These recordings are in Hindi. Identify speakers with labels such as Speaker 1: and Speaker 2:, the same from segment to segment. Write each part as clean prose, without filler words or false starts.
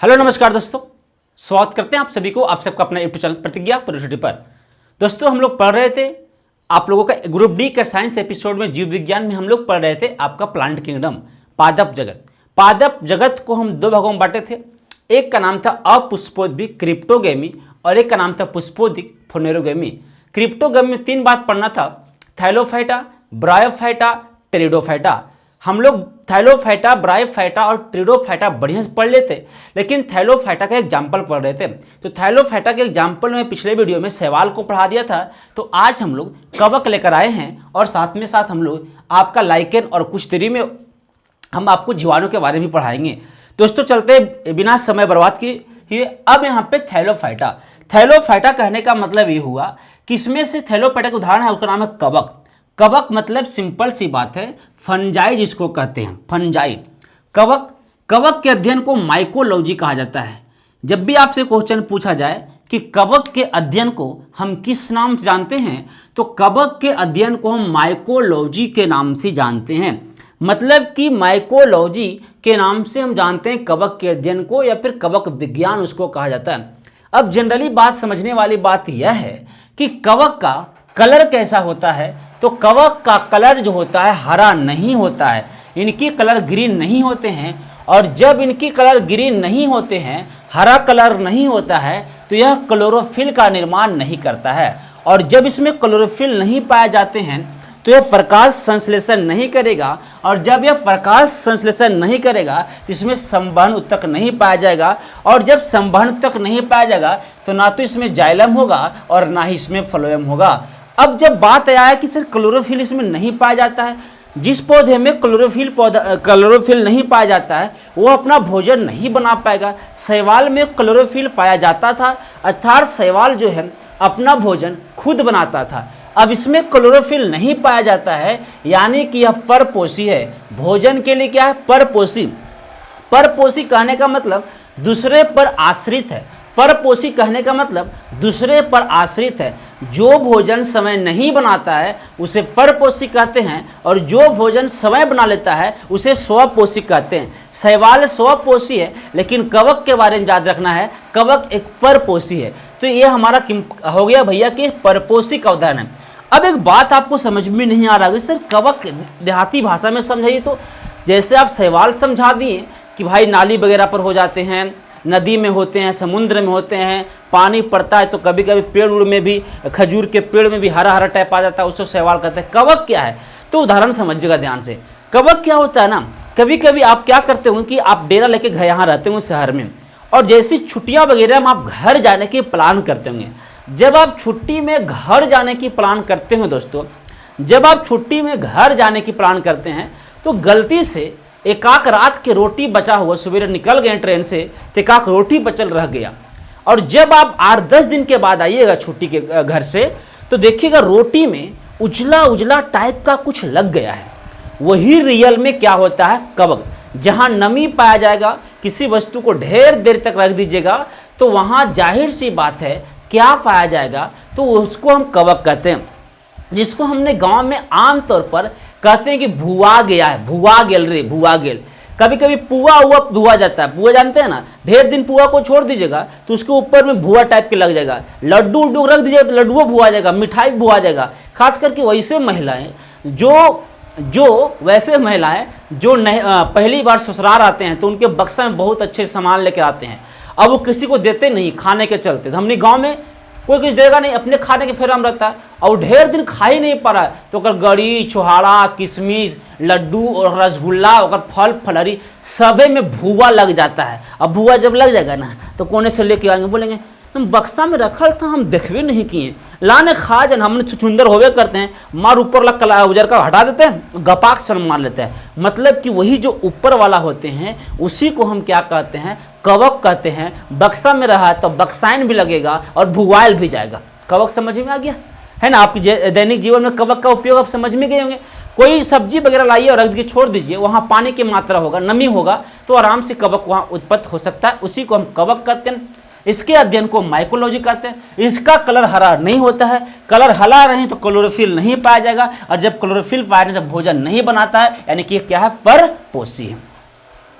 Speaker 1: हेलो नमस्कार दोस्तों, स्वागत करते हैं आप सभी को, आप सबका अपना यूट्यूब चैनल प्रतिज्ञा यूनिवर्सिटी पर। दोस्तों हम लोग पढ़ रहे थे आप लोगों का ग्रुप डी का साइंस एपिसोड में जीव विज्ञान में हम लोग पढ़ रहे थे आपका प्लांट किंगडम, पादप जगत। पादप जगत को हम दो भागों में बांटे थे। एक का नाम था अपुष्पोद्भिक क्रिप्टोगेमी और एक का नाम था पुष्पोद्भिक फोनेरोगेमी। क्रिप्टोगेमी में तीन बात पढ़ना था, थैलोफाइटा, ब्रायोफाइटा, टेरिडोफाइटा। हम लोग थैलोफाइटा, ब्रायोफाइटा और टेरिडोफाइटा बढ़िया से पढ़ लेते, लेकिन थैलोफाइटा का एग्जाम्पल पढ़ रहे थे। तो थैलोफाइटा के एग्जाम्पल में पिछले वीडियो में सवाल को पढ़ा दिया था। तो आज हम लोग कवक लेकर आए हैं और साथ में साथ हम लोग आपका लाइकेन और कुछ देरी में हम आपको जीवाणु के बारे में भी पढ़ाएंगे। दोस्तों चलते बिना समय बर्बाद किए अब यहाँ पे थैलोफाइटा। थैलोफाइटा कहने का मतलब ये हुआ कि इसमें से थैलोफाइटा का उदाहरण है, उसका नाम है कवक। कवक मतलब सिंपल सी बात है फंजाई जिसको कहते हैं, फंजाई। कवक के अध्ययन को माइकोलॉजी कहा जाता है। जब भी आपसे क्वेश्चन पूछा जाए कि कवक के अध्ययन को हम किस नाम से जानते हैं, तो कवक के अध्ययन को हम माइकोलॉजी के नाम से जानते हैं। मतलब कि माइकोलॉजी के नाम से हम जानते हैं कवक के अध्ययन को, या फिर कवक विज्ञान उसको कहा जाता है। अब जनरली बात समझने वाली बात यह है कि कवक का कलर कैसा होता है। तो कवक का कलर जो होता है हरा नहीं होता है, इनकी कलर ग्रीन नहीं होते हैं। और जब इनकी कलर ग्रीन नहीं होते हैं, हरा कलर नहीं होता है, तो यह क्लोरोफिल का निर्माण नहीं करता है। और जब इसमें क्लोरोफिल नहीं पाए जाते हैं तो यह प्रकाश संश्लेषण नहीं करेगा, और जब यह प्रकाश संश्लेषण नहीं करेगा तो इसमें संवहन ऊतक नहीं पाया जाएगा। और जब संवहन ऊतक नहीं पाया जाएगा तो ना तो इसमें जाइलम होगा और ना ही इसमें फ्लोएम होगा। अब जब बात आया है कि सर क्लोरोफिल इसमें नहीं पाया जाता है, जिस पौधे में क्लोरोफिल नहीं पाया जाता है वो अपना भोजन नहीं बना पाएगा। शैवाल में क्लोरोफिल पाया जाता था, अर्थात शैवाल जो है अपना भोजन खुद बनाता था। अब इसमें क्लोरोफिल नहीं पाया जाता है, यानी कि यह परपोषी है। भोजन के लिए क्या है? परपोषी। परपोषी कहने का मतलब दूसरे पर आश्रित है। परपोषी कहने का मतलब दूसरे पर आश्रित है। जो भोजन समय नहीं बनाता है उसे परपोषी कहते हैं, और जो भोजन समय बना लेता है उसे स्वपोषी कहते हैं। शैवाल स्वपोषी है, लेकिन कवक के बारे में याद रखना है, कवक एक परपोषी है। तो ये हमारा हो गया भैया कि परपोषी का उदाहरण है। अब एक बात आपको समझ में नहीं आ रहा है सर, कवक देहाती भाषा में समझाइए। तो जैसे आप शैवाल समझा दिए कि भाई नाली वगैरह पर हो जाते हैं, नदी में होते हैं, समुद्र में होते हैं, पानी पड़ता है तो कभी कभी पेड़ उड़ में भी, खजूर के पेड़ में भी हरा हरा टाइप आ जाता है, उसको शैवाल कहते हैं। कवक क्या है तो उदाहरण समझिएगा ध्यान से। कवक क्या होता है ना, कभी कभी आप क्या करते होंगे कि आप डेरा लेके घर यहाँ रहते होंगे शहर में, और जैसी छुट्टियाँ वगैरह में आप घर जाने की प्लान करते होंगे। जब आप छुट्टी में घर जाने की प्लान करते हो दोस्तों, जब आप छुट्टी में घर जाने की प्लान करते हैं तो गलती से एकाक रात के रोटी बचा हुआ, सवेरे निकल गए ट्रेन से तो एकाक रोटी बचल रह गया, और जब आप 8-10 दिन के बाद आइएगा छुट्टी के घर से तो देखिएगा रोटी में उजला उजला टाइप का कुछ लग गया है। वही रियल में क्या होता है? कवक। जहाँ नमी पाया जाएगा, किसी वस्तु को ढेर देर तक रख दीजिएगा तो वहाँ जाहिर सी बात है क्या पाया जाएगा, तो उसको हम कवक कहते हैं, जिसको हमने गांव में आमतौर पर कहते हैं कि भुआ गया है, भुआ गेल रे, भुआ गेल। कभी कभी पुआ हुआ भुआ जाता है, पुआ जानते हैं ना, ढेर दिन पुआ को छोड़ दीजिएगा तो उसके ऊपर में भुआ टाइप के लग जाएगा। लड्डू उड्डू रख दीजिएगा तो लड्डुओ भुआ जाएगा, मिठाई भुआ जाएगा। खास करके वैसे महिलाएं जो पहली बार ससुराल आते हैं तो उनके बक्सा में बहुत अच्छे सामान लेके आते हैं। अब वो किसी को देते नहीं खाने के चलते, तो हमने गांव में कोई कुछ देगा नहीं, अपने खाने के फेरा में रहता है, और ढेर दिन खा ही नहीं पा रहा है तो अगर गड़ी, छोहाड़ा, किशमिश, लड्डू और रसगुल्ला और फल फलहरी सबे में भुआ लग जाता है। अब भुआ जब लग जाएगा ना तो कोने से लेके आएंगे, बोलेंगे तुम बक्सा में रखल था, हम देखबे नहीं किए, लाने खा जन हमने छुछुंदर होवे करते हैं, मार ऊपर लग कला उजर का हटा देते हैं, गपाक सन मार लेते हैं। मतलब कि वही जो ऊपर वाला होते हैं उसी को हम क्या कहते हैं? कवक कहते हैं। बक्सा में रहा तो बक्साइन भी लगेगा और भुआल भी जाएगा। कवक समझ में आ गया है ना? आपकी दैनिक जीवन में कवक का उपयोग आप समझ में गए होंगे। कोई सब्जी वगैरह लाइए और रख के छोड़ दीजिए, वहाँ पानी की मात्रा होगा, नमी होगा, तो आराम से कवक वहाँ उत्पत्ति हो सकता है, उसी को हम कवक कहते हैं। इसके अध्ययन को माइकोलॉजी कहते हैं। इसका कलर हरा नहीं होता है, कलर हरा रहे तो क्लोरोफिल नहीं पाया जाएगा, और जब क्लोरोफिल पाया नहीं तो भोजन नहीं बनाता है, यानी कि क्या है? परपोषी है।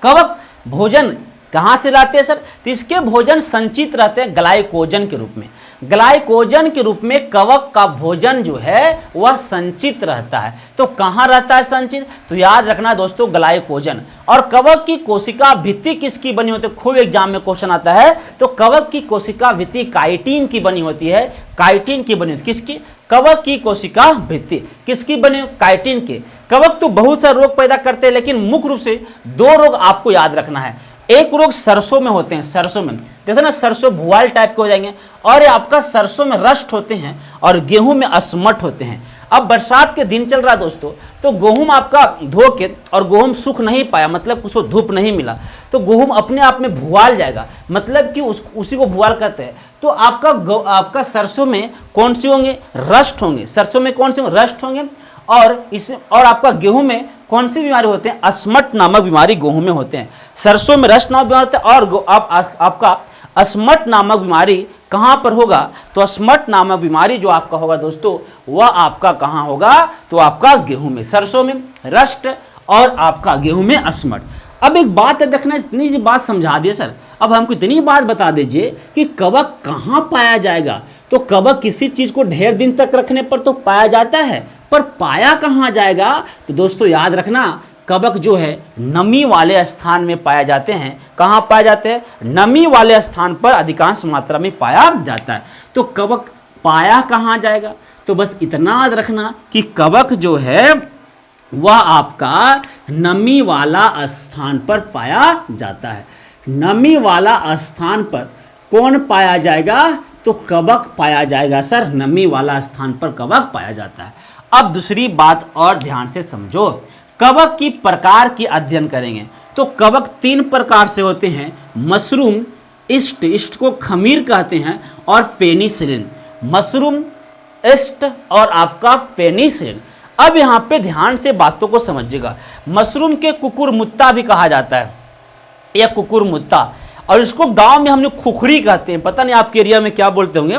Speaker 1: कवक भोजन कहाँ से लाते हैं सर? तो इसके भोजन संचित रहते हैं ग्लाइकोजन के रूप में। ग्लाइकोजन के रूप में कवक का भोजन जो है वह संचित रहता है। तो कहाँ रहता है संचित? तो याद रखना दोस्तों, ग्लाइकोजन। और कवक की कोशिका भित्ति किसकी बनी होती है? खूब एग्जाम में क्वेश्चन आता है। तो कवक की कोशिका भित्ति काइटिन की बनी होती है। काइटिन की बनी होती है। किसकी? कवक की कोशिका भित्ति किसकी बनी? काइटिन के। कवक तो बहुत सारे रोग पैदा करते हैं, लेकिन मुख्य रूप से 2 रोग आपको याद रखना है। एक रोग सरसों में होते हैं, सरसों में देखो ना, सरसों भुआल टाइप के हो जाएंगे, और ये आपका सरसों में रस्ट होते हैं और गेहूं में अस्मट होते हैं। अब बरसात के दिन चल रहा है दोस्तों, तो गेहूं आपका धो के, और गेहूं सूख नहीं पाया, मतलब उसको धूप नहीं मिला, तो गेहूं अपने आप में भुआल जाएगा, मतलब कि उसी को भुआल कहते हैं। तो आपका सरसों में कौन सी होंगे? रस्ट होंगे। सरसों में कौन से होंगे? रस्ट होंगे। और आपका गेहूं में कौन सी बीमारी होते हैं? अस्मट नामक बीमारी गेहूं में होते हैं। सरसों में रस्ट नामक बीमारी होते हैं, और आपका अस्मट नामक बीमारी कहां पर होगा? तो अस्मट नामक बीमारी जो आपका होगा दोस्तों, वह आपका कहां होगा? तो आपका गेहूं में। सरसों में रस्ट और आपका गेहूं में अस्मट। अब एक बात है, देखना, इतनी बात समझा दिए सर, अब हमको इतनी बात बता दीजिए कि कवक कहां पाया जाएगा? तो कवक किसी चीज को ढेर दिन तक रखने पर तो पाया जाता है, पर पाया कहां जाएगा? तो दोस्तों याद रखना, कवक जो है नमी वाले स्थान में पाए जाते हैं। कहां पाए जाते हैं? नमी वाले स्थान पर अधिकांश मात्रा में पाया जाता है। तो कवक पाया कहां जाएगा? तो बस इतना याद रखना कि कवक जो है वह आपका नमी वाला स्थान पर पाया जाता है। नमी वाला स्थान पर कौन पाया जाएगा? तो कवक पाया जाएगा सर, नमी वाला स्थान पर कवक पाया जाता है। अब दूसरी बात और ध्यान से समझो, कवक की प्रकार की अध्ययन करेंगे। तो कवक 3 प्रकार से होते हैं, मशरूम, ईस्ट, ईस्ट को खमीर कहते हैं, और पेनिसिलिन। मशरूम, ईस्ट और आपका पेनिसिलिन। अब यहाँ पे ध्यान से बातों को समझिएगा। मशरूम के कुकुरमुत्ता भी कहा जाता है, या कुकुरमुत्ता, और इसको गांव में हम लोग खुखरी कहते हैं। पता नहीं आपके एरिया में क्या बोलते होंगे,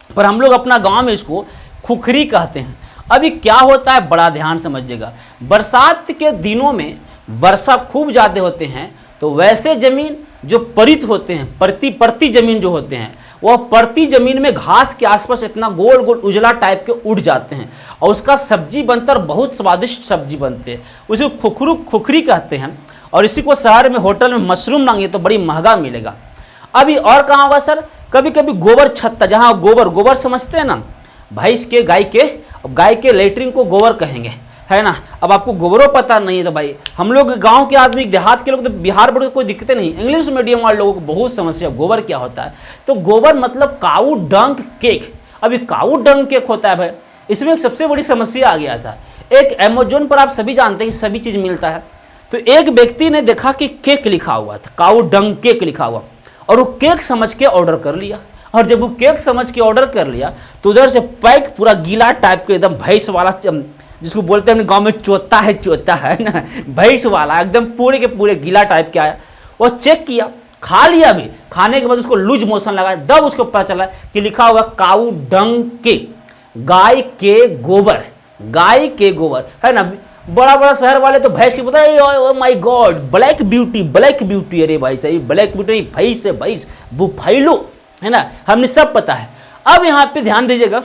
Speaker 1: पर हम लोग अपना गांव में इसको खुखरी कहते हैं। अभी क्या होता है, बड़ा ध्यान समझिएगा। बरसात के दिनों में वर्षा खूब ज़्यादा होते हैं, तो वैसे जमीन जो परित होते हैं, परती जमीन जो होते हैं, वह परती जमीन में घास के आसपास इतना गोल गोल उजला टाइप के उड़ जाते हैं, और उसका सब्जी बनता है, बहुत स्वादिष्ट सब्जी बनते हैं। उसे खुखरी कहते हैं। और इसी को शहर में होटल में मशरूम मांगिए तो बड़ी महंगा मिलेगा। अभी और कहाँ होगा सर? कभी कभी गोबर छत्ता, जहाँ गोबर समझते हैं ना, भैंस के, गाय के लेटरिन को गोबर कहेंगे, है ना। अब आपको गोबरों पता नहीं है तो भाई, हम लोग गांव के आदमी, देहात के लोग तो बिहार बोर्ड कोई दिक्कत नहीं, इंग्लिश मीडियम वाले लोगों को बहुत समस्या, गोबर क्या होता है। तो गोबर मतलब काऊ डंक केक। अभी काऊ डंक केक होता है भाई, इसमें एक सबसे बड़ी समस्या आ गया था। एक अमेजोन पर आप सभी जानते हैं कि सभी चीज़ मिलता है, तो एक व्यक्ति ने देखा कि केक लिखा हुआ था, काऊ डंक केक लिखा हुआ, और वो केक समझ के ऑर्डर कर लिया। और जब वो केक समझ के ऑर्डर कर लिया, तो उधर से पैक पूरा गीला टाइप के, एकदम भैंस वाला, जिसको बोलते हैं अपने गांव में चोता है ना, भैंस वाला एकदम पूरे के पूरे गीला टाइप के आया। वो चेक किया, खा लिया भी, खाने के बाद उसको लूज मोशन लगा, तब उसको पता चला कि लिखा हुआ काऊ डंग केक, गाय के गोबर, है ना। बड़ा बड़ा शहर वाले तो भैंस की पता है, oh my God, black beauty, अरे भाई सही, ब्लैक ब्यूटी भैंस है, भैंस बुफैलो, है ना, हमने सब पता है। अब यहाँ पे ध्यान दीजिएगा,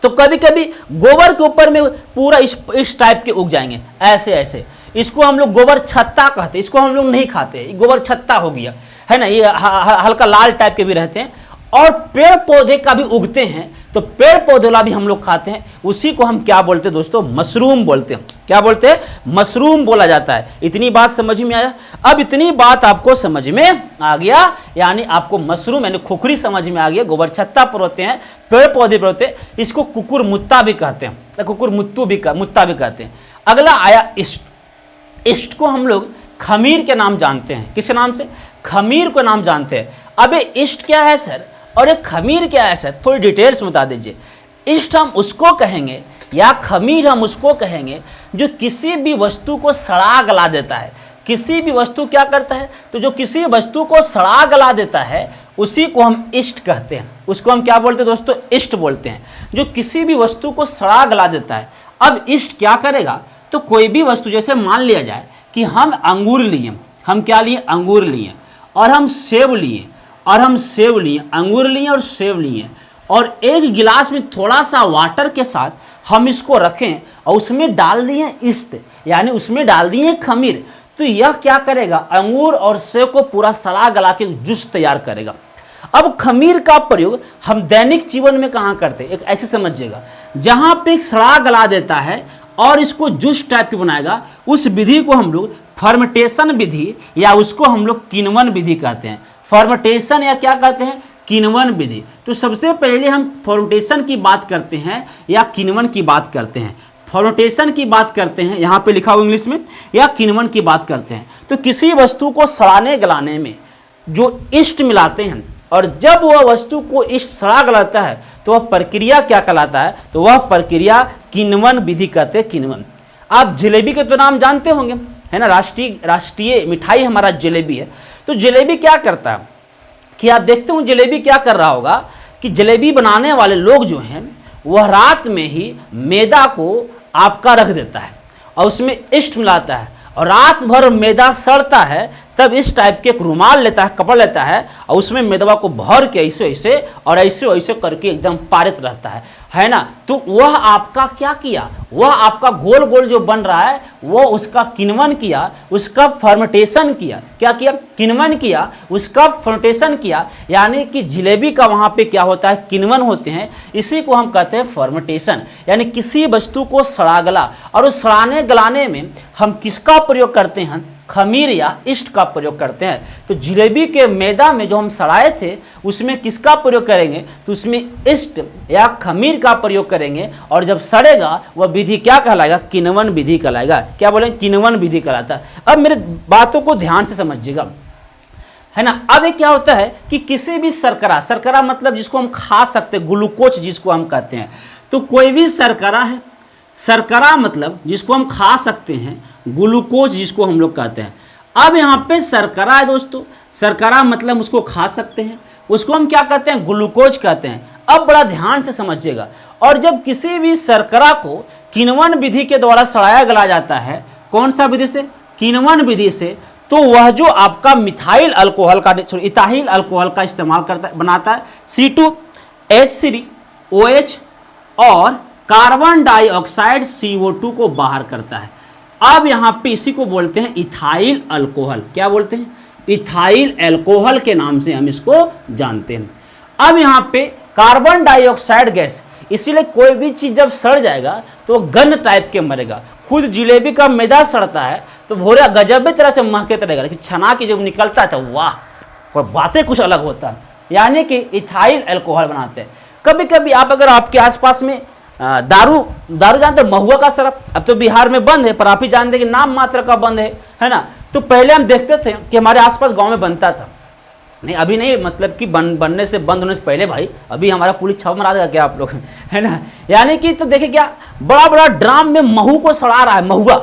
Speaker 1: तो कभी कभी गोबर के ऊपर में पूरा इस टाइप के उग जाएंगे, ऐसे। इसको हम लोग गोबर छत्ता कहते हैं, इसको हम लोग नहीं खाते, गोबर छत्ता हो गया, है ना। ये हल्का लाल टाइप के भी रहते हैं, और पेड़ पौधे का भी उगते हैं, तो पेड़ पौधे वाला भी हम लोग खाते हैं। उसी को हम क्या बोलते हैं दोस्तों? मशरूम बोलते हैं। क्या बोलते हैं? मशरूम बोला जाता है। इतनी बात समझ में आया? अब इतनी बात आपको समझ में आ गया, यानी आपको मशरूम यानी खुखरी समझ में आ गया। गोबर छत्ता पर होते हैं, पेड़ पौधे पर होते हैं, इसको कुकुरमुत्ता भी कहते हैं, कुकुरमुत्ता भी कहते हैं। अगला आया ईस्ट। ईस्ट को हम लोग खमीर के नाम जानते हैं। किस नाम से? खमीर को नाम जानते हैं। अबे ईस्ट क्या है सर, और एक खमीर क्या है सर? थोड़ी डिटेल्स बता दीजिए। ईस्ट हम उसको कहेंगे, या खमीर हम उसको कहेंगे, जो किसी भी वस्तु को सड़ा गला देता है। किसी भी वस्तु क्या करता है? तो जो किसी वस्तु को सड़ा गला देता है, उसी को हम ईस्ट कहते हैं। उसको हम क्या बोलते हैं दोस्तों? ईस्ट बोलते हैं, जो किसी भी वस्तु को सड़ा गला देता है। अब ईस्ट क्या करेगा? तो कोई भी वस्तु, जैसे मान लिया जाए कि हम अंगूर लिए, हम क्या लिए? अंगूर लिए, और हम सेब लिए, अंगूर लिए और सेब लिए, और एक गिलास में थोड़ा सा वाटर के साथ हम इसको रखें और उसमें डाल दिए ईस्ट, यानी उसमें डाल दिए खमीर, तो यह क्या करेगा, अंगूर और सेब को पूरा सड़ा गला के जूस तैयार करेगा। अब खमीर का प्रयोग हम दैनिक जीवन में कहाँ करते हैं, एक ऐसे समझिएगा, जहाँ पे एक सड़ा गला देता है और इसको जूस टाइप की बनाएगा, उस विधि को हम लोग फर्मेंटेशन विधि या उसको हम लोग किण्वन विधि कहते हैं। फर्मेंटेशन या क्या कहते हैं, किण्वन विधि। तो सबसे पहले हम फर्मेंटेशन की बात करते हैं या किण्वन की बात करते हैं। फर्मेंटेशन की बात करते हैं, यहाँ पे लिखा हुआ इंग्लिश में, या किण्वन की बात करते हैं। तो किसी वस्तु को सड़ाने गलाने में जो ईस्ट मिलाते हैं, और जब वह वस्तु को ईस्ट सड़ा गलाता है तो वह प्रक्रिया क्या कहलाता है, तो वह प्रक्रिया किण्वन विधि कहते हैं, किण्वन। आप जलेबी के तो नाम जानते होंगे, है ना, राष्ट्रीय मिठाई हमारा जलेबी है। तो जलेबी क्या करता है कि आप देखते हो जलेबी क्या कर रहा होगा कि जलेबी बनाने वाले लोग जो हैं वह रात में ही मैदा को आपका रख देता है और उसमें ईस्ट मिलाता है, और रात भर मैदा सड़ता है, तब इस टाइप के एक रुमाल लेता है, कपड़ा लेता है, और उसमें मैदा को भर के ऐसे ऐसे और ऐसे ऐसे करके एकदम पारित रहता है ना। तो वह आपका क्या किया, वह आपका गोल गोल जो बन रहा है वो उसका किण्वन किया, उसका फर्मेंटेशन किया। क्या किया, किण्वन किया, उसका फर्मेंटेशन किया, यानी कि जलेबी का वहाँ पे क्या होता है, किण्वन होते हैं। इसी को हम कहते हैं फर्मेंटेशन, यानी किसी वस्तु को सड़ा गला। और उस सड़ाने गलाने में हम किसका प्रयोग करते हैं, खमीर या ईस्ट का प्रयोग करते हैं। तो जलेबी के मैदा में जो हम सड़ाए थे उसमें किसका प्रयोग करेंगे, तो उसमें ईस्ट या खमीर का प्रयोग करेंगे, और जब सड़ेगा वह विधि क्या कहलाएगा, किण्वन विधि कहलाएगा। क्या बोलेंगे, किण्वन विधि कहलाता है। अब मेरे बातों को ध्यान से समझिएगा, है ना। अब ये क्या होता है कि किसी भी शर्करा मतलब जिसको हम खा सकते हैं, ग्लूकोज जिसको हम कहते हैं, तो कोई भी शर्करा है, शर्करा मतलब जिसको हम खा सकते हैं, ग्लूकोज जिसको हम लोग कहते हैं। अब यहाँ पे शर्करा है दोस्तों, शर्करा मतलब उसको खा सकते हैं, उसको हम क्या कहते हैं, ग्लूकोज कहते हैं। अब बड़ा ध्यान से समझिएगा, और जब किसी भी शर्करा को किण्वन विधि के द्वारा सड़ाया गला जाता है, कौन सा विधि से, किण्वन विधि से, तो वह जो आपका मिथाइल अल्कोहल का इथाइल अल्कोहल का इस्तेमाल करता बनाता है, C2H3OH और कार्बन डाइऑक्साइड CO2 को बाहर करता है। अब यहाँ पे इसी को बोलते हैं इथाइल अल्कोहल। क्या बोलते हैं, इथाइल अल्कोहल के नाम से हम इसको जानते हैं। अब यहाँ पे कार्बन डाइऑक्साइड गैस, इसीलिए कोई भी चीज़ जब सड़ जाएगा तो गंध टाइप के मरेगा। खुद जलेबी का मैदा सड़ता है तो भोरे गजब तरह से महके रहेगा, लेकिन छना की जब निकलता है तो वाह, और बातें कुछ अलग होता है, यानी कि इथाइल अल्कोहल बनाते हैं। कभी कभी आप अगर आपके आसपास में दारू जानते हैं, महुआ का शराब, अब तो बिहार में बंद है, पर आप ही जानते हैं कि नाम मात्र का बंद है ना। तो पहले हम देखते थे कि हमारे आसपास गांव में बनता था, नहीं अभी नहीं, मतलब कि बनने से बंद होने से पहले भाई, अभी हमारा पुलिस छाप मारा देगा क्या आप लोग, है ना। यानी कि तो देखिए क्या बड़ा बड़ा ड्राम में महू को सड़ा रहा है, महुआ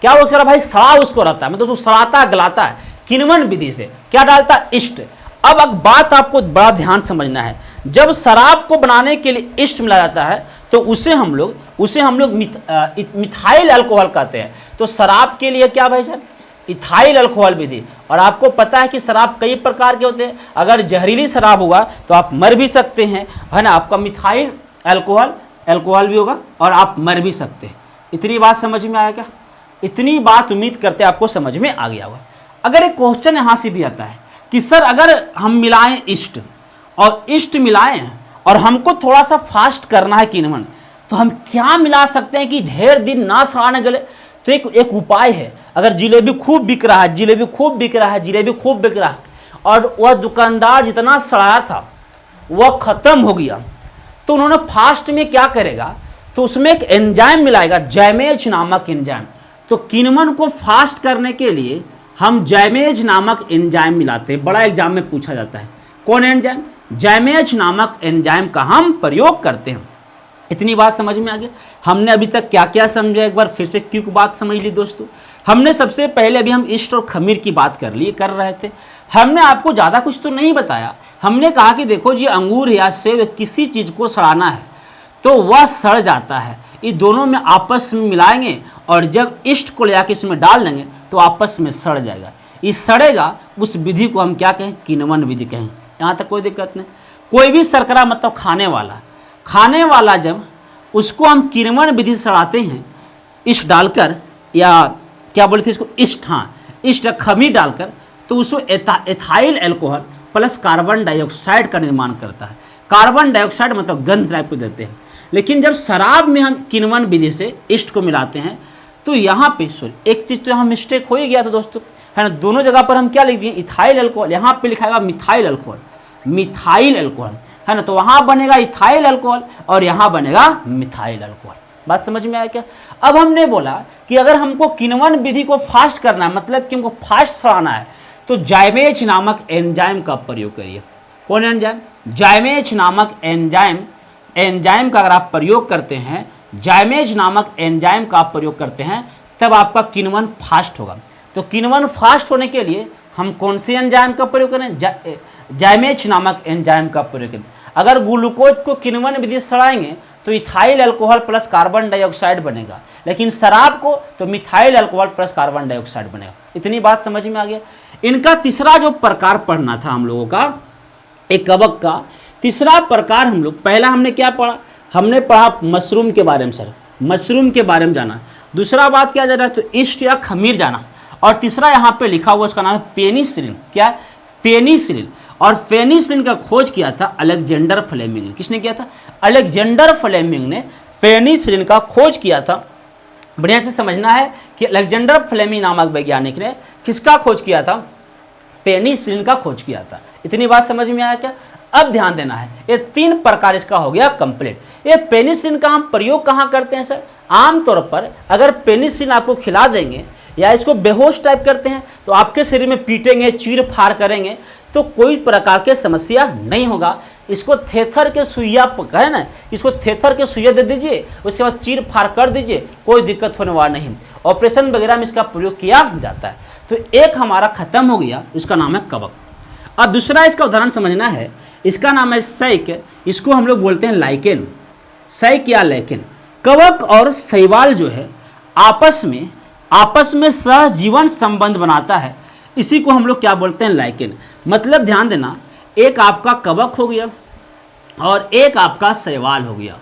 Speaker 1: क्या वो कर रहा भाई, सड़ा उसको रहता है, मतलब उसको सड़ाता गलाता है किण्वन विधि से। क्या डालता है, ईस्ट। अब बात आपको बड़ा ध्यान समझना है, जब शराब को बनाने के लिए ईस्ट मिला जाता है तो उसे हम लोग मिथाइल अल्कोहल कहते हैं। तो शराब के लिए क्या भाई साहब, इथाइल अल्कोहल विधि। और आपको पता है कि शराब कई प्रकार के होते हैं, अगर जहरीली शराब होगा तो आप मर भी सकते हैं, है ना, आपका मिथाइल अल्कोहल भी होगा और आप मर भी सकते हैं। इतनी बात समझ में आया क्या, इतनी बात उम्मीद करते आपको समझ में आ गया होगा। अगर एक क्वेश्चन यहाँ से भी आता है कि सर अगर हम मिलाएं ईस्ट और ईस्ट मिलाएं और हमको थोड़ा सा फास्ट करना है किण्वन, तो हम क्या मिला सकते हैं कि ढेर दिन ना सड़ाने गले। तो एक उपाय है, अगर जलेबी खूब बिक रहा है और वह दुकानदार जितना सड़ाया था वह खत्म हो गया, तो उन्होंने फास्ट में क्या करेगा, तो उसमें एक एंजाइम मिलाएगा, जैमेज नामक एंजाइम। तो किण्वन को फास्ट करने के लिए हम जैमेज नामक एंजाइम मिलाते हैं। बड़ा एग्जाम में पूछा जाता है, कौन एंजाइम, जैमेज नामक एंजाइम का हम प्रयोग करते हैं। इतनी बात समझ में आ गया। हमने अभी तक क्या क्या समझा, एक बार फिर से क्यों बात समझ ली दोस्तों। हमने सबसे पहले अभी हम ईस्ट और खमीर की बात कर रहे थे। हमने आपको ज़्यादा कुछ तो नहीं बताया, हमने कहा कि देखो जी अंगूर या सेब किसी चीज़ को सड़ाना है तो वह सड़ जाता है, ये दोनों में आपस में मिलाएंगे और जब ईस्ट को ले आके इसमें डाल देंगे तो आपस में सड़ जाएगा। इस सड़ेगा उस विधि को हम क्या कहें, किण्वन विधि कहें। यहाँ तक कोई दिक्कत नहीं। कोई भी शर्करा मतलब खाने वाला जब उसको हम किण्वन विधि से सड़ाते हैं, इष्ट डालकर या क्या बोलते हैं इसको, इष्ट, हाँ इष्ट खमीर डालकर, तो उसको ethyl alcohol plus carbon dioxide का निर्माण करता है। कार्बन डाइऑक्साइड मतलब गंध टाइप को देते हैं। लेकिन जब शराब में हम किण्वन विधि से इष्ट को मिलाते हैं तो यहाँ पे सॉरी एक चीज़ तो यहाँ मिस्टेक हो ही गया था दोस्तों, है ना। दोनों जगह पर हम क्या लिख दिए, इथाइल एल्कोहल, यहाँ पे लिखाएगा मिथाइल एल्कोहल, है ना। तो वहाँ बनेगा इथाइल एल्कोहल और यहाँ बनेगा मिथाइल एल्कोहल। बात समझ में आया क्या। अब हमने बोला कि अगर हमको किण्वन विधि को फास्ट करना है, मतलब कि हमको फास्ट सड़ाना है, तो जाइमेज नामक एंजाइम का प्रयोग करिए। कौन एंजाइम, जाइमेज नामक एंजाइम का अगर आप प्रयोग करते हैं, जाइमेज नामक एंजाइम का आप प्रयोग करते हैं, तब आपका किण्वन फास्ट होगा। तो किण्वन फास्ट होने के लिए हम कौन से एंजाइम का प्रयोग करें, जाइमेज नामक एंजाइम का प्रयोग करें। अगर ग्लूकोज को किण्वन विधि से सड़ाएंगे तो ethyl alcohol plus carbon dioxide बनेगा, लेकिन शराब को तो methyl alcohol plus carbon dioxide बनेगा। इतनी बात समझ में आ गया। इनका तीसरा जो प्रकार पढ़ना था हम लोगों का, एक कवक का तीसरा प्रकार हम लोग, पहला हमने क्या पढ़ा, हमने पढ़ा मशरूम के बारे में, सर मशरूम के बारे में जाना। दूसरा बात क्या जाना, तो इष्ट या खमीर जाना। और तीसरा यहाँ पे लिखा हुआ उसका नाम है पेनिसिलिन। क्या, पेनिसिलिन। और पेनिसिलिन का खोज किया था अलेक्जेंडर फ्लेमिंग ने। किसने किया था, अलेक्जेंडर फ्लेमिंग ने पेनिसिलिन का खोज किया था। बढ़िया से समझना है कि अलेक्जेंडर फ्लेमिंग नामक वैज्ञानिक ने किसका खोज किया था, पेनिसिलिन का खोज किया था। इतनी बात समझ में आया क्या। अब ध्यान देना है, ये 3 प्रकार इसका हो गया कंप्लीट। ये पेनिसिलिन का हम प्रयोग कहाँ करते हैं सर, आमतौर पर अगर पेनिसिलिन आपको खिला देंगे या इसको बेहोश टाइप करते हैं तो आपके शरीर में पीटेंगे, चीर फाड़ करेंगे तो कोई प्रकार की समस्या नहीं होगा। इसको थेथर के सुइया है ना, इसको थेथर के सुइया दे दीजिए, उसके बाद चीर फाड़ कर दीजिए, कोई दिक्कत होने वाला नहीं। ऑपरेशन वगैरह में इसका प्रयोग किया जाता है। तो एक हमारा खत्म हो गया, इसका नाम है कवक। अब दूसरा इसका उदाहरण समझना है, इसका नाम है सैक, इसको हम लोग बोलते हैं लाइकेन, सैक या लाइकेन। कवक और शैवाल जो है आपस में सहजीवन संबंध बनाता है, इसी को हम लोग क्या बोलते हैं, लाइकेन। मतलब ध्यान देना, एक आपका कवक हो गया और एक आपका शैवाल हो गया।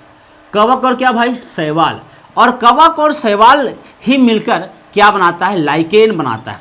Speaker 1: कवक और क्या भाई, शैवाल। और कवक और शैवाल ही मिलकर क्या बनाता है, लाइकेन बनाता है।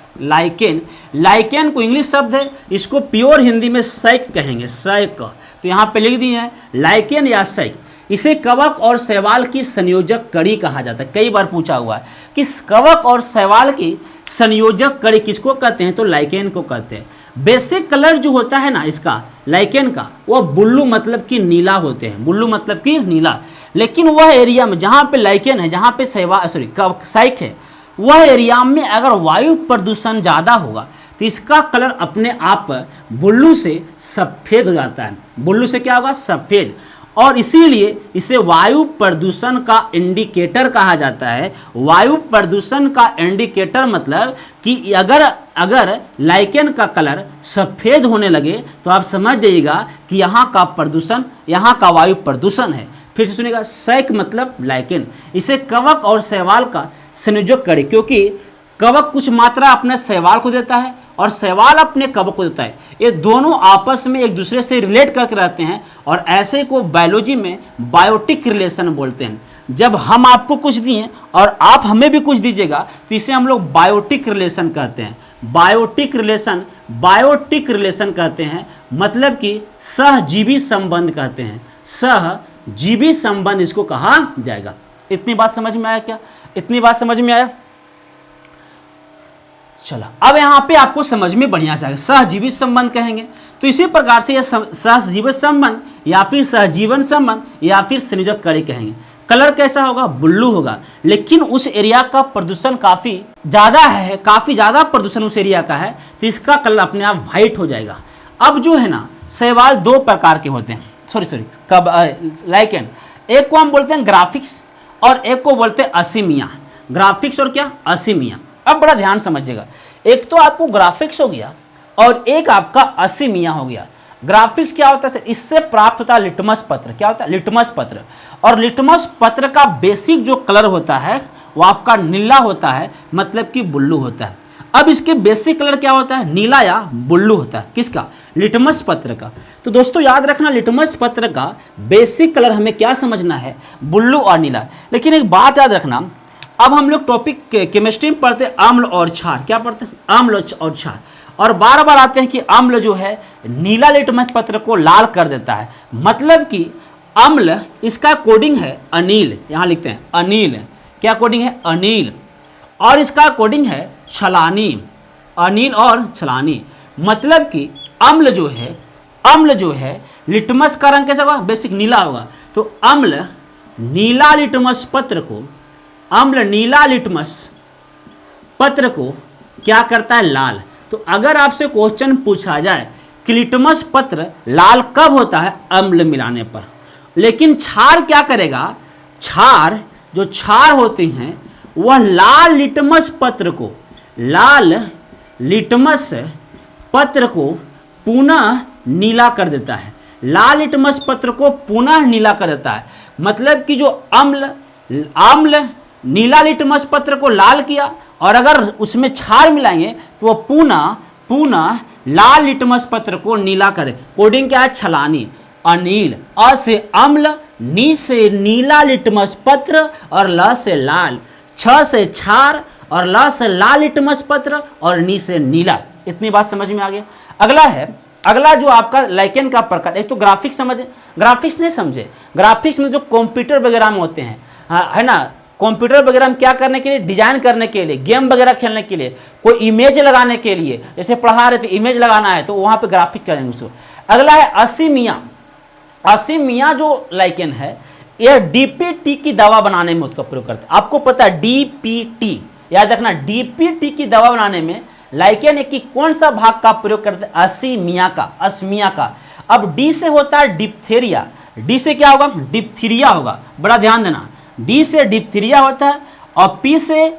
Speaker 1: लाइकेन को इंग्लिश शब्द है, इसको प्योर हिंदी में सैक कहेंगे, सैक। तो यहाँ पे लिख दिए हैं लाइकेन या सैक। इसे कवक और शैवाल की संयोजक कड़ी कहा जाता है। कई बार पूछा हुआ है कि कवक और शैवाल की संयोजक कड़ी किसको कहते हैं, तो लाइकेन को कहते हैं। बेसिक कलर जो होता है ना इसका, लाइकेन का, वो ब्लू मतलब कि नीला होते हैं, ब्लू मतलब कि नीला। लेकिन वह एरिया में जहाँ पे लाइकेन है, जहाँ पे सैक है, वह एरिया में अगर वायु प्रदूषण ज़्यादा होगा तो इसका कलर अपने आप ब्लू से सफ़ेद हो जाता है। ब्लू से क्या होगा, सफ़ेद। और इसीलिए इसे वायु प्रदूषण का इंडिकेटर कहा जाता है। वायु प्रदूषण का इंडिकेटर मतलब कि अगर लाइकेन का कलर सफ़ेद होने लगे तो आप समझ जाइएगा कि यहाँ का प्रदूषण, यहाँ का वायु प्रदूषण है। फिर से सुनिएगा, सैक मतलब लाइकेन। इसे कवक और शैवाल का संयोजक कड़ी, क्योंकि कवक कुछ मात्रा अपने शैवाल को देता है और शैवाल अपने कवक को देता है। ये दोनों आपस में एक दूसरे से रिलेट करके रहते हैं और ऐसे को बायोलॉजी में बायोटिक रिलेशन बोलते हैं। जब हम आपको कुछ दिए और आप हमें भी कुछ दीजिएगा तो इसे हम लोग बायोटिक रिलेशन कहते हैं। बायोटिक रिलेशन कहते हैं, मतलब कि सहजीवी संबंध कहते हैं, सहजीवी संबंध इसको कहा जाएगा। इतनी बात समझ में आया क्या, इतनी बात समझ में आया। चलो अब यहाँ पे आपको समझ में बढ़िया से आएगा, सहजीवी संबंध कहेंगे तो इसी प्रकार से यह सहजीवी संबंध या फिर सहजीवन संबंध या फिर संयोजक कड़ी कहेंगे। कलर कैसा होगा, ब्लू होगा, लेकिन उस एरिया का प्रदूषण काफ़ी ज़्यादा है, काफ़ी ज़्यादा प्रदूषण उस एरिया का है तो इसका कलर अपने आप वाइट हो जाएगा। अब जो है ना, शैवाल 2 प्रकार के होते हैं, लाइकेन। एक को हम बोलते हैं ग्राफिक्स और एक को बोलते हैं असीमिया। ग्राफिक्स और क्या, असीमिया। अब बड़ा ध्यान समझिएगा, एक तो आपको ग्राफिक्स हो गया और एक आपका असीमिया हो गया। ग्राफिक्स क्या होता है, इससे प्राप्त होता है लिटमस पत्र। क्या होता है, लिटमस पत्र। और लिटमस पत्र का बेसिक जो कलर होता है वो आपका नीला होता है, मतलब कि ब्लू होता है। अब इसके बेसिक कलर क्या होता है, नीला या ब्लू होता है, किसका, लिटमस पत्र का। तो दोस्तों याद रखना लिटमस पत्र का बेसिक कलर हमें क्या समझना है, ब्लू और नीला। लेकिन एक बात याद रखना, अब हम लोग टॉपिक केमिस्ट्री में पढ़ते हैं अम्ल और क्षार, क्या पढ़ते हैं, अम्ल और क्षार, और बार बार आते हैं कि अम्ल जो है नीला लिटमस पत्र को लाल कर देता है। मतलब कि अम्ल, इसका कोडिंग है अनील, यहाँ लिखते हैं अनील, क्या कोडिंग है, अनील, और इसका कोडिंग है छलानी, अनील और छलानी। मतलब कि अम्ल जो है लिटमस का रंग कैसा होगा, बेसिक नीला होगा। तो अम्ल नीला लिटमस पत्र को क्या करता है, लाल। तो अगर आपसे क्वेश्चन पूछा जाए कि लिटमस पत्र लाल कब होता है, अम्ल मिलाने पर। लेकिन क्षार क्या करेगा, क्षार होते हैं वह लाल लिटमस पत्र को पुनः नीला कर देता है, लाल लिटमस पत्र को पुनः नीला कर देता है। मतलब कि जो अम्ल नीला लिटमस पत्र को लाल किया, और अगर उसमें क्षार मिलाएंगे तो वह पुनः लाल लिटमस पत्र को नीला करे। कोडिंग क्या है, छलानी, अनील, अ से अम्ल, नी से नीला लिटमस पत्र, और ल से लाल, छ से क्षार, और ल से लाल लिटमस पत्र, और नी से नीला। इतनी बात समझ में आ गया। अगला जो आपका लाइकेन का प्रकार, एक तो ग्राफिक्स समझे, ग्राफिक्स नहीं समझे, ग्राफिक्स में जो कंप्यूटर वगैरह में होते हैं, है ना, कंप्यूटर वगैरह में क्या करने के लिए, डिजाइन करने के लिए, गेम वगैरह खेलने के लिए, कोई इमेज लगाने के लिए, जैसे पढ़ा रहे थे इमेज लगाना है तो वहाँ पे ग्राफिक करेंगे उसको। अगला है असीमिया जो लाइकेन है, यह डीपीटी की दवा बनाने में उसका प्रयोग करता है। आपको पता है डीपीटी, याद रखना, डीपीटी की दवा बनाने में लाइकेन की कौन सा भाग का प्रयोग करते हैं, असीमिया का। अब डी से होता है डिप्थेरिया, डी से क्या होगा, डिप्थीरिया होगा, बड़ा ध्यान देना, डी से डिप्थीरिया होता है, और पी से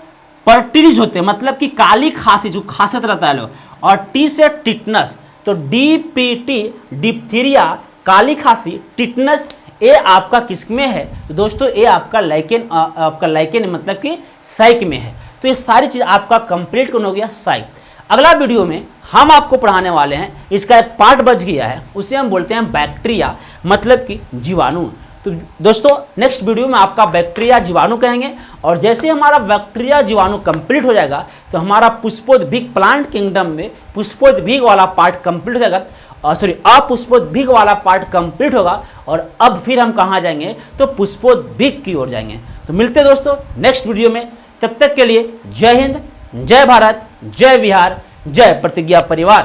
Speaker 1: पर्टिलिज होते हैं, मतलब कि काली खांसी, जो खांसत रहता है लोग, और टी से टिटनस। तो डीपीटी डिप्थीरिया, काली खांसी, टिटनस, ये आपका किस में है, तो दोस्तों ये आपका लाइकेन मतलब कि साइक में है। तो ये सारी चीज आपका कंप्लीट कौन हो गया, साइक। अगला वीडियो में हम आपको पढ़ाने वाले हैं, इसका एक पार्ट बच गया है, उसे हम बोलते हैं बैक्टीरिया, मतलब कि जीवाणु। तो दोस्तों नेक्स्ट वीडियो में आपका बैक्टीरिया जीवाणु कहेंगे, और जैसे हमारा बैक्टीरिया जीवाणु कंप्लीट हो जाएगा तो हमारा पुष्पोद्भिक प्लांट किंगडम में पुष्पोद्भिक वाला पार्ट कंप्लीट हो जाएगा, अपुष्पोद्भिक वाला पार्ट कंप्लीट होगा, और अब फिर हम कहाँ जाएंगे, तो पुष्पोद्भिक की ओर जाएंगे। तो मिलते हैं दोस्तों नेक्स्ट वीडियो में, तब तक के लिए जय हिंद, जय भारत, जय बिहार, जय प्रतिज्ञा परिवार।